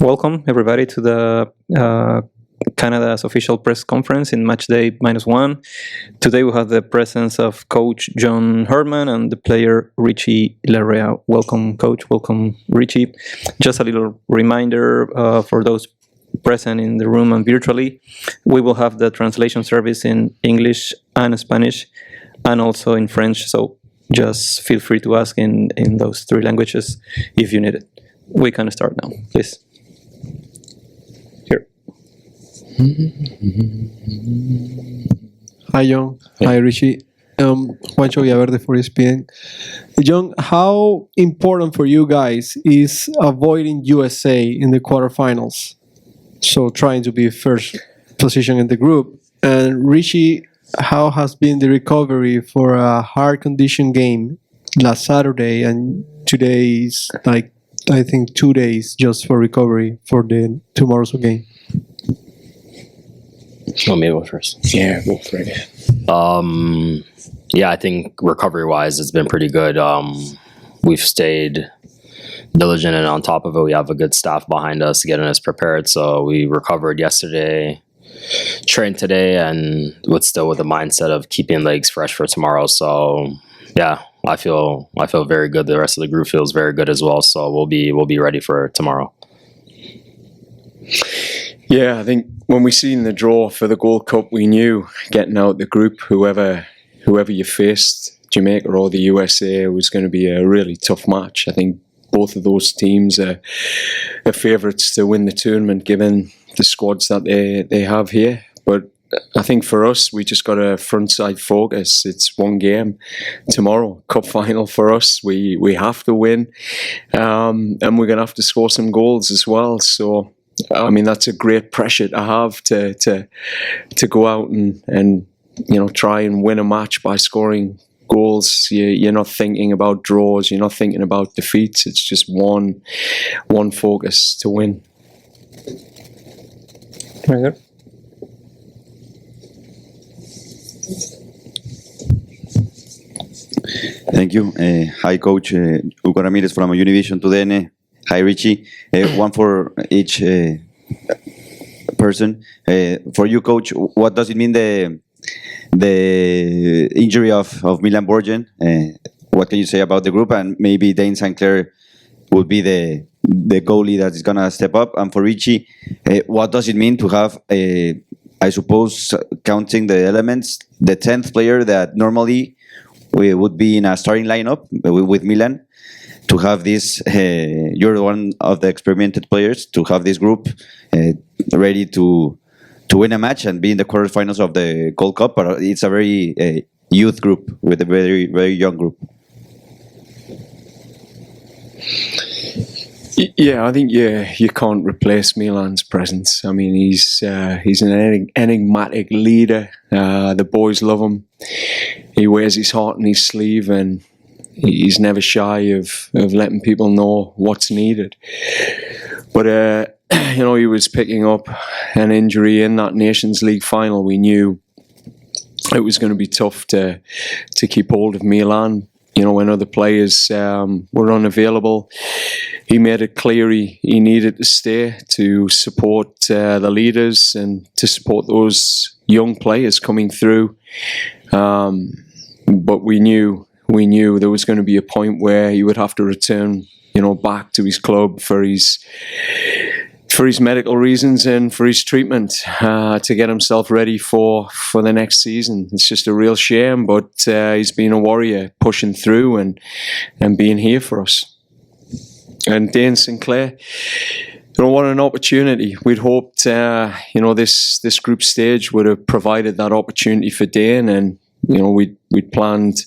Welcome, everybody, to the Canada's official press conference in match day -1. Today we have the presence of Coach John Herman and the player Richie Larrea. Welcome, Coach. Welcome, Richie. Just a little reminder for those present in the room and virtually, we will have the translation service in English and Spanish and also in French, so just feel free to ask in those three languages if you need it. We can start now, please. Hi, John. Hi, Richie. Juancho Villaverde for ESPN. John, how important for you guys is avoiding USA in the quarterfinals? So trying to be first position in the group. And Richie, how has been the recovery for a hard condition game last Saturday, and today is I think 2 days just for recovery for the tomorrow's game? Want me to go first? Yeah, go for it. Yeah, I think recovery-wise, it's been pretty good. We've stayed diligent and on top of it. We have a good staff behind us getting us prepared. So we recovered yesterday, trained today, and with the mindset of keeping legs fresh for tomorrow. So yeah, I feel very good. The rest of the group feels very good as well. So we'll be ready for tomorrow. Yeah, I think when we seen the draw for the Gold Cup, we knew getting out the group, whoever you faced, Jamaica or the USA, was going to be a really tough match. I think both of those teams are favourites to win the tournament, given the squads that they have here. But I think for us, we just got a front-side focus. It's one game tomorrow, cup final for us. We have to win, and we're going to have to score some goals as well. So, I mean, that's a great pressure to have to go out and try and win a match by scoring goals. You're not thinking about draws. You're not thinking about defeats. It's just one focus to win. Very good. Thank you. Hi, Coach. Hugo Ramirez from Univision TUDN. Hi, Richie. One for each person. For you, Coach, what does it mean the injury of Milan Borgen? What can you say about the group? And maybe Dane St. Clair would be the goalie that is going to step up. And for Richie, what does it mean to have, I suppose, counting the elements, the 10th player that normally we would be in a starting lineup with Milan, to have this, you're one of the experimented players, to have this group ready to win a match and be in the quarterfinals of the Gold Cup. But it's a very youth group, with a very, very young group. Yeah, I think you can't replace Milan's presence. I mean, he's an enigmatic leader. The boys love him. He wears his heart on his sleeve, and he's never shy of letting people know what's needed. But he was picking up an injury in that Nations League final. We knew it was going to be tough to keep hold of Milan. When other players were unavailable, he made it clear he needed to stay to support the leaders and to support those young players coming through. But we knew there was going to be a point where he would have to return, back to his club for his medical reasons and for his treatment, to get himself ready for the next season. It's just a real shame, but he's been a warrior, pushing through and being here for us. And Dane St. Clair, what an opportunity. We'd hoped, this group stage would have provided that opportunity for Dane, and we'd planned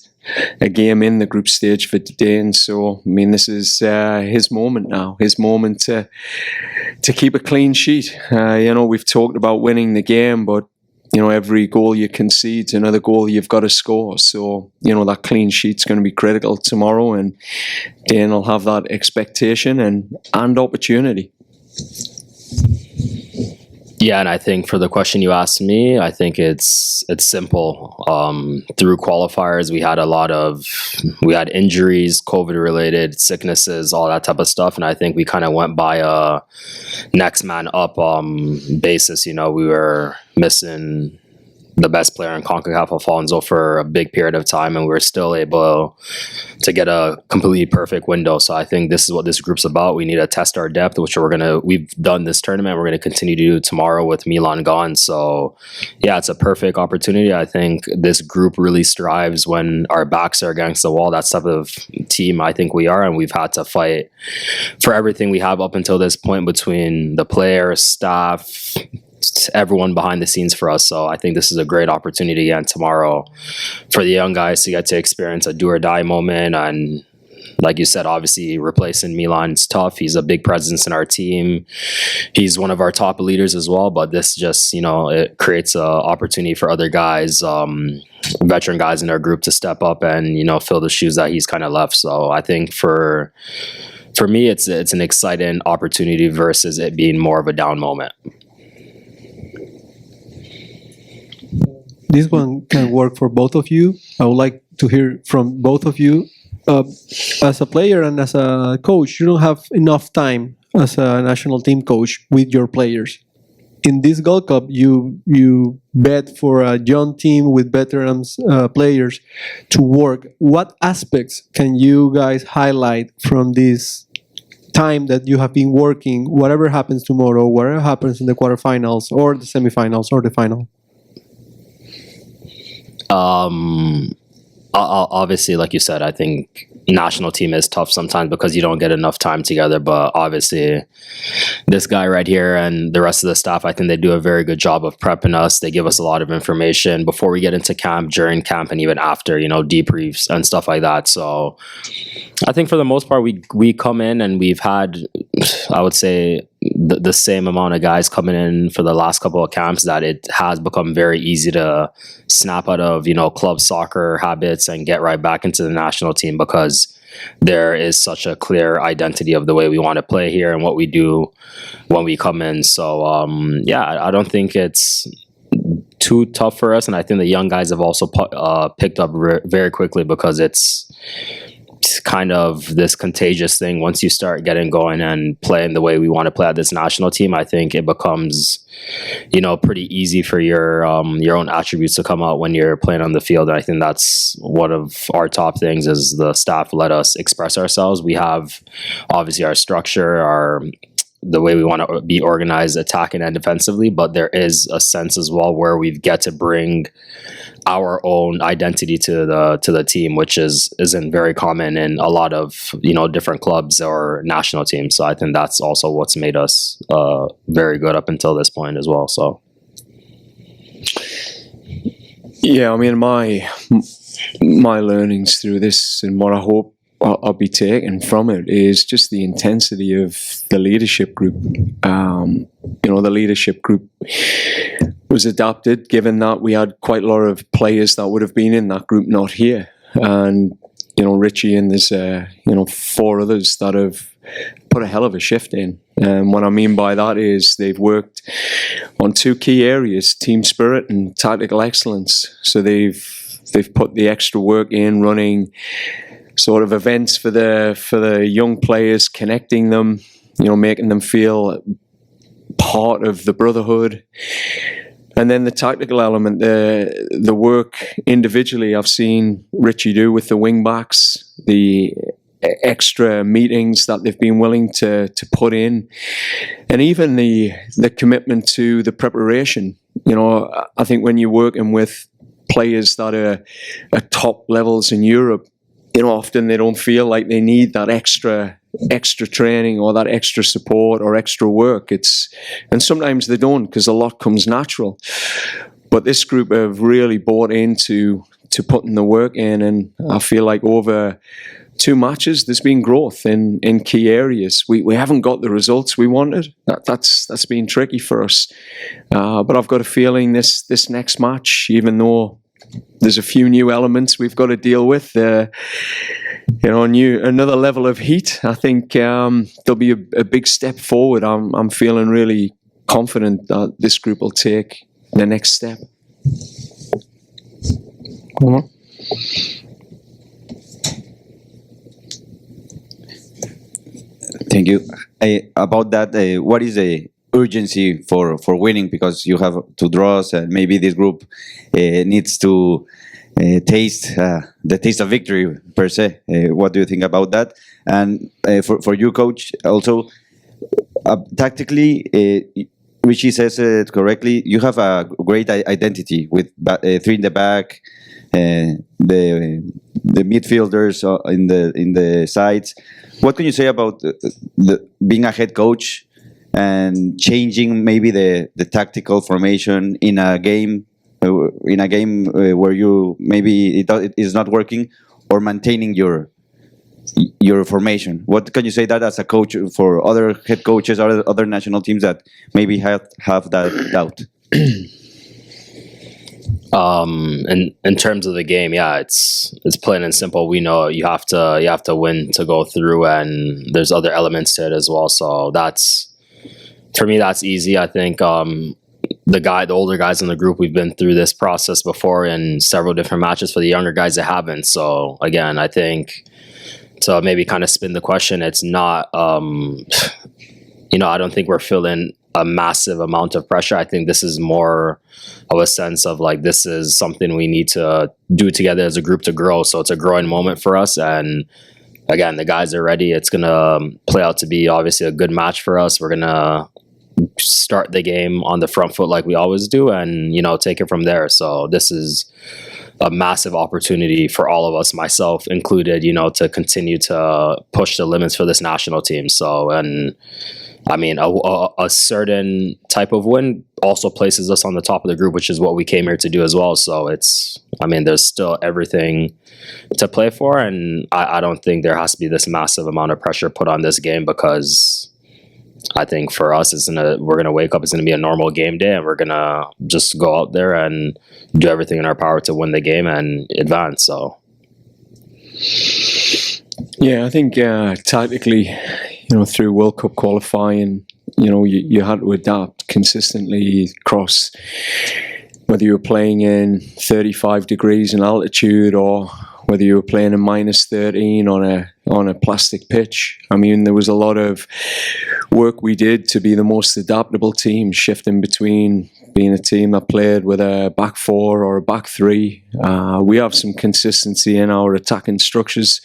a game in the group stage for Dane. So, I mean, this is his moment now, his moment to keep a clean sheet. We've talked about winning the game, but, every goal you concede is another goal you've got to score. So, that clean sheet's going to be critical tomorrow, and Dane will have that expectation and opportunity. Yeah, and I think for the question you asked me, I think it's simple. Through qualifiers, we had injuries, COVID related sicknesses, all that type of stuff, and I think we kind of went by a next man up basis. You know, we were missing the best player in CONCACAF, Alfonso, for a big period of time, and we were still able to get a completely perfect window. So I think this is what this group's about. We need to test our depth, which we've done this tournament. We're going to continue to do tomorrow with Milan gone. So yeah, it's a perfect opportunity. I think this group really strives when our backs are against the wall. That's the type of team I think we are, and we've had to fight for everything we have up until this point between the players, staff, everyone behind the scenes for us. So I think this is a great opportunity again tomorrow for the young guys to get to experience a do or die moment. And like you said, obviously replacing Milan's tough. He's a big presence in our team. He's one of our top leaders as well, but this just, it creates an opportunity for other guys, veteran guys in our group to step up and, fill the shoes that he's kind of left. So I think for me, it's an exciting opportunity versus it being more of a down moment. This one can work for both of you. I would like to hear from both of you. As a player and as a coach, you don't have enough time as a national team coach with your players. In this Gold Cup, you bet for a young team with veterans players to work. What aspects can you guys highlight from this time that you have been working, whatever happens tomorrow, whatever happens in the quarterfinals or the semifinals or the final? Obviously, like you said, I think national team is tough sometimes because you don't get enough time together. But obviously, this guy right here and the rest of the staff, I think they do a very good job of prepping us. They give us a lot of information before we get into camp, during camp, and even after, debriefs and stuff like that. So I think for the most part, we come in and we've had, I would say, the same amount of guys coming in for the last couple of camps that it has become very easy to snap out of, club soccer habits and get right back into the national team because there is such a clear identity of the way we want to play here and what we do when we come in. So, I don't think it's too tough for us. And I think the young guys have also picked up very quickly because it's kind of this contagious thing. Once you start getting going and playing the way we want to play at this national team, I think it becomes, pretty easy for your own attributes to come out when you're playing on the field. And I think that's one of our top things is the staff let us express ourselves. We have obviously our structure, the way we want to be organized, attacking and defensively, but there is a sense as well where we get to bring our own identity to the team, which isn't very common in a lot of different clubs or national teams. So I think that's also what's made us very good up until this point as well. So yeah, I mean my learnings through this and what I hope I'll be taking from it is just the intensity of the leadership group. The leadership group was adapted given that we had quite a lot of players that would have been in that group not here. And, Richie and there's, 4 others that have put a hell of a shift in. And what I mean by that is they've worked on 2 key areas, team spirit and tactical excellence. So they've put the extra work in running sort of events for the young players, connecting them, making them feel part of the brotherhood. And then the tactical element, the work individually I've seen Richie do with the wing backs, the extra meetings that they've been willing to put in, and even the commitment to the preparation. I think when you're working with players that are at top levels in Europe, often they don't feel like they need that extra training or that extra support or extra work. And sometimes they don't because a lot comes natural. But this group have really bought into putting the work in, and I feel like over 2 matches there's been growth in key areas. We haven't got the results we wanted. That's been tricky for us. But I've got a feeling this next match, even though there's a few new elements we've got to deal with, another level of heat. I think there'll be a big step forward. I'm feeling really confident that this group will take the next step. Thank you. About that, what is the urgency for winning? Because you have two draws, and maybe this group needs to taste the taste of victory per se. What do you think about that? And for you, coach, also tactically, Richie says it correctly. You have a great identity with three in the back, the midfielders in the sides. What can you say about being a head coach and changing maybe the tactical formation in a game where you maybe it is not working, or maintaining your formation? What can you say that as a coach for other head coaches or other national teams that maybe have that doubt? In terms of the game, yeah, it's plain and simple. We know you have to win to go through, and there's other elements to it as well. So that's, for me, that's easy. I think the older guys in the group, we've been through this process before in several different matches. For the younger guys, that haven't. So again, I think to maybe kind of spin the question, it's not, I don't think we're feeling a massive amount of pressure. I think this is more of a sense of like, this is something we need to do together as a group to grow. So it's a growing moment for us. And again, the guys are ready. It's going to play out to be obviously a good match for us. We're going to start the game on the front foot like we always do, and, take it from there. So this is a massive opportunity for all of us, myself included, to continue to push the limits for this national team. So, and I mean, a certain type of win also places us on the top of the group, which is what we came here to do as well. So there's still everything to play for. And I don't think there has to be this massive amount of pressure put on this game, because I think for us, we're going to wake up, it's going to be a normal game day, and we're going to just go out there and do everything in our power to win the game and advance. So, yeah, I think tactically, through World Cup qualifying, you had to adapt consistently across, whether you were playing in 35 degrees in altitude or whether you were playing in minus 13 on a plastic pitch. I mean, there was a lot of work we did to be the most adaptable team, shifting between being a team that played with a back four or a back three. We have some consistency in our attacking structures,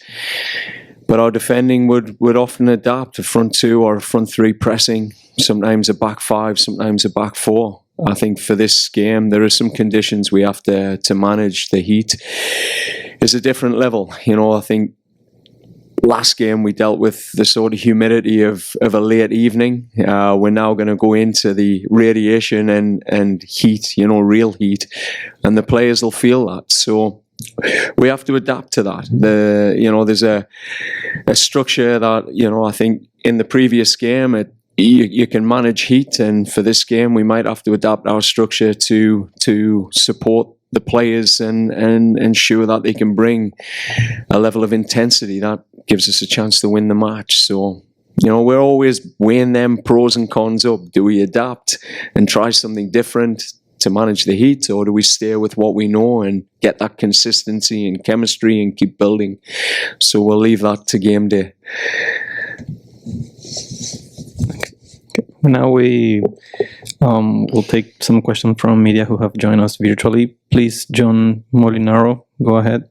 but our defending would often adapt a front two or a front three pressing, sometimes a back five, sometimes a back four. I think for this game, there are some conditions we have to manage. The heat is a different level. I think last game we dealt with the sort of humidity of a late evening. We're now going to go into the radiation and heat, real heat, and the players will feel that. So we have to adapt to that. There's a structure that, I think in the previous game, you can manage heat, and for this game we might have to adapt our structure to support the players and ensure that they can bring a level of intensity that gives us a chance to win the match. So, we're always weighing them pros and cons up. Do we adapt and try something different to manage the heat, or do we stay with what we know and get that consistency and chemistry and keep building? So we'll leave that to game day. Now we will take some questions from media who have joined us virtually. Please, John Molinaro, go ahead.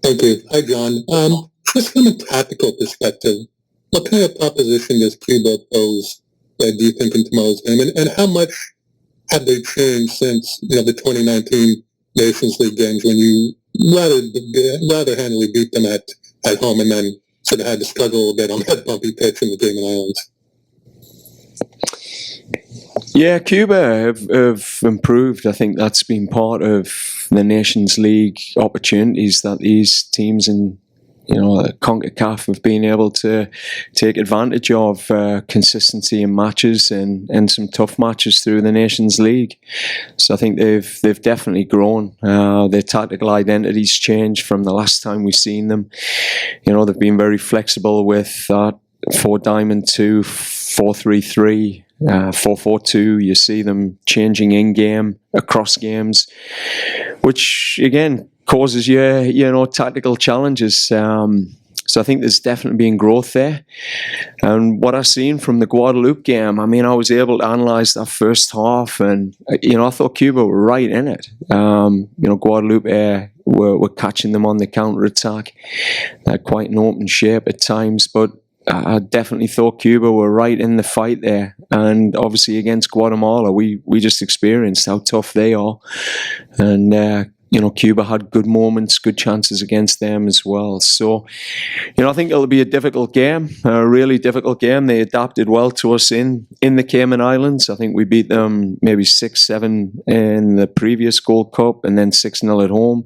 Thank you. Hi, John. Just from a tactical perspective, what kind of proposition does Cuba pose, do you think, in tomorrow's game? And how much have they changed since the 2019 Nations League games, when you rather handily beat them at home and then sort of had to struggle a bit on that bumpy pitch in the Cayman Islands? Yeah, Cuba have improved. I think that's been part of the Nations League opportunities that these teams in CONCACAF have been able to take advantage of, consistency in matches and some tough matches through the Nations League. So I think they've definitely grown. Their tactical identity's changed from the last time we've seen them. They've been very flexible with that 4-diamond 2, 4-3-3, 4-4-2. You see them changing in game, across games, which again causes you tactical challenges. So I think there's definitely been growth there. And what I've seen from the Guadeloupe game, I mean, I was able to analyse that first half, and I thought Cuba were right in it. Guadeloupe were catching them on the counter attack, quite an open shape at times, but I definitely thought Cuba were right in the fight there. And obviously against Guatemala, we just experienced how tough they are. And Cuba had good moments, good chances against them as well. So, I think it'll be a difficult game, a really difficult game. They adapted well to us in the Cayman Islands. I think we beat them maybe 6-7 in the previous Gold Cup and then 6-0 at home.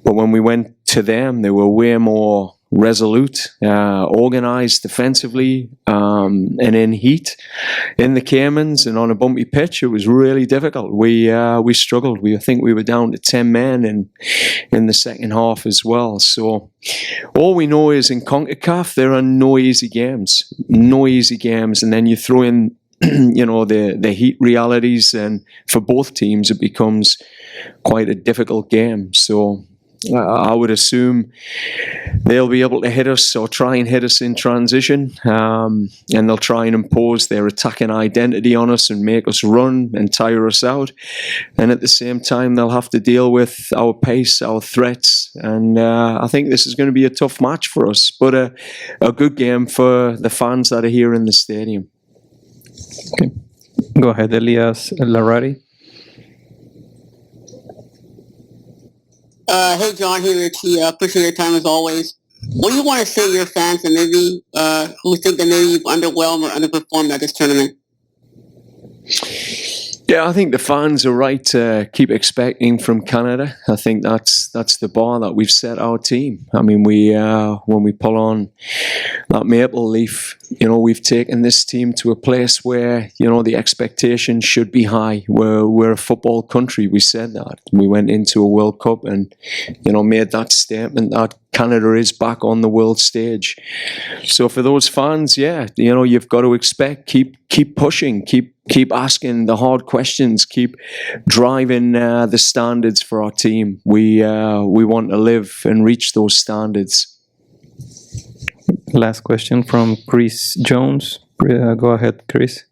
But when we went to them, they were way more resolute, organised defensively, and in heat in the Caymans and on a bumpy pitch. It was really difficult. We struggled. I think we were down to 10 men in the second half as well. So all we know is in CONCACAF there are no easy games, and then you throw in the heat realities, and for both teams it becomes quite a difficult game. So I would assume they'll be able to hit us or try and hit us in transition, and they'll try and impose their attacking identity on us and make us run and tire us out. And at the same time, they'll have to deal with our pace, our threats. And I think this is going to be a tough match for us, but a good game for the fans that are here in the stadium. Okay. Go ahead, Elias Larrari. Hey, John, hey, Richie. Appreciate your time as always. What do you want to say to your fans and maybe who think that maybe you've underwhelmed or underperformed at this tournament? Yeah, I think the fans are right to keep expecting from Canada. I think that's the bar that we've set our team. I mean, when we pull on that maple leaf, we've taken this team to a place where, the expectations should be high. We're a football country. We said that. We went into a World Cup and, made that statement that Canada is back on the world stage. So for those fans, you've got to expect, keep pushing, keep asking the hard questions, keep driving the standards for our team. We want to live and reach those standards. Last question from Chris Jones. Go ahead, Chris.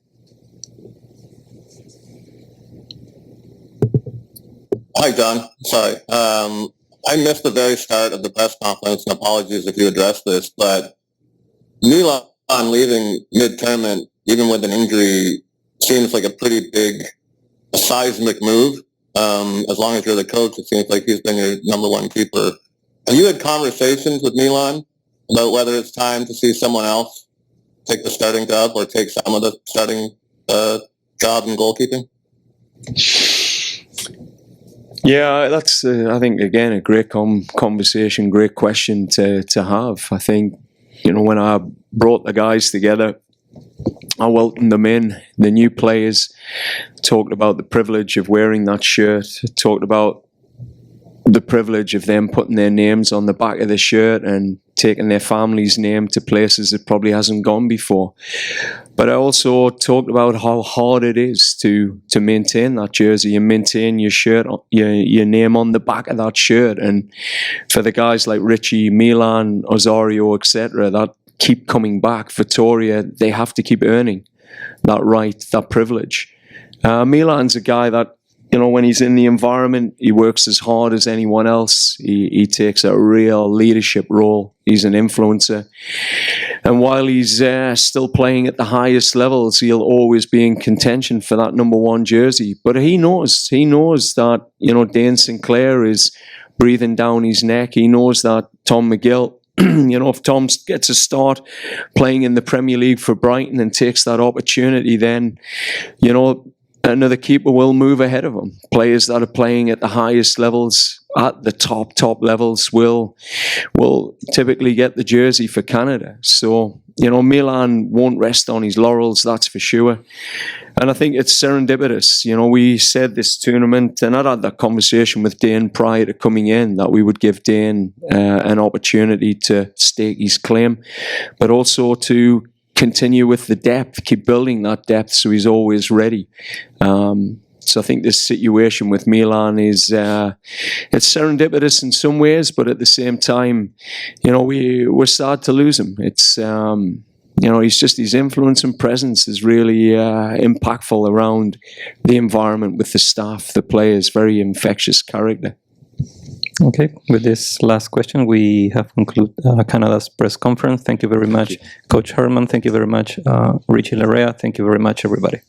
Hi, John. Sorry. I missed the very start of the press conference, and apologies if you addressed this, but Milan leaving mid-tournament, even with an injury, seems like a pretty big, seismic move. As long as you're the coach, it seems like he's been your number one keeper. Have you had conversations with Milan about whether it's time to see someone else take the starting job or take some of the starting job in goalkeeping? Yeah, that's, I think, again, a great conversation, great question to have. I think, when I brought the guys together, I welcomed them in, the new players, talked about the privilege of wearing that shirt, talked about the privilege of them putting their names on the back of the shirt and taking their family's name to places it probably hasn't gone before. But I also talked about how hard it is to maintain that jersey and maintain your shirt, your name on the back of that shirt. And for the guys like Richie, Milan, Osorio, etc., that keep coming back, Vittoria, they have to keep earning that right, that privilege. Milan's a guy that, when he's in the environment, he works as hard as anyone else. He takes a real leadership role. He's an influencer. And while he's still playing at the highest levels, he'll always be in contention for that number one jersey. But he knows that, Dane Sinclair is breathing down his neck. He knows that Tom McGill, if Tom gets a start playing in the Premier League for Brighton and takes that opportunity, then, another keeper will move ahead of him. Players that are playing at the highest levels, at the top levels, will typically get the jersey for Canada. So, Milan won't rest on his laurels, that's for sure. And I think it's serendipitous. We said this tournament, and I'd had that conversation with Dane prior to coming in, that we would give Dane an opportunity to stake his claim, but also to continue with the depth, keep building that depth, so he's always ready. So I think this situation with Milan is it's serendipitous in some ways, but at the same time, we're sad to lose him. It's his influence and presence is really impactful around the environment with the staff, the players. Very infectious character. Okay, with this last question, we have concluded Canada's press conference. Thank you very much, Coach Herman. Thank you very much, Richie Larrea. Thank you very much, everybody.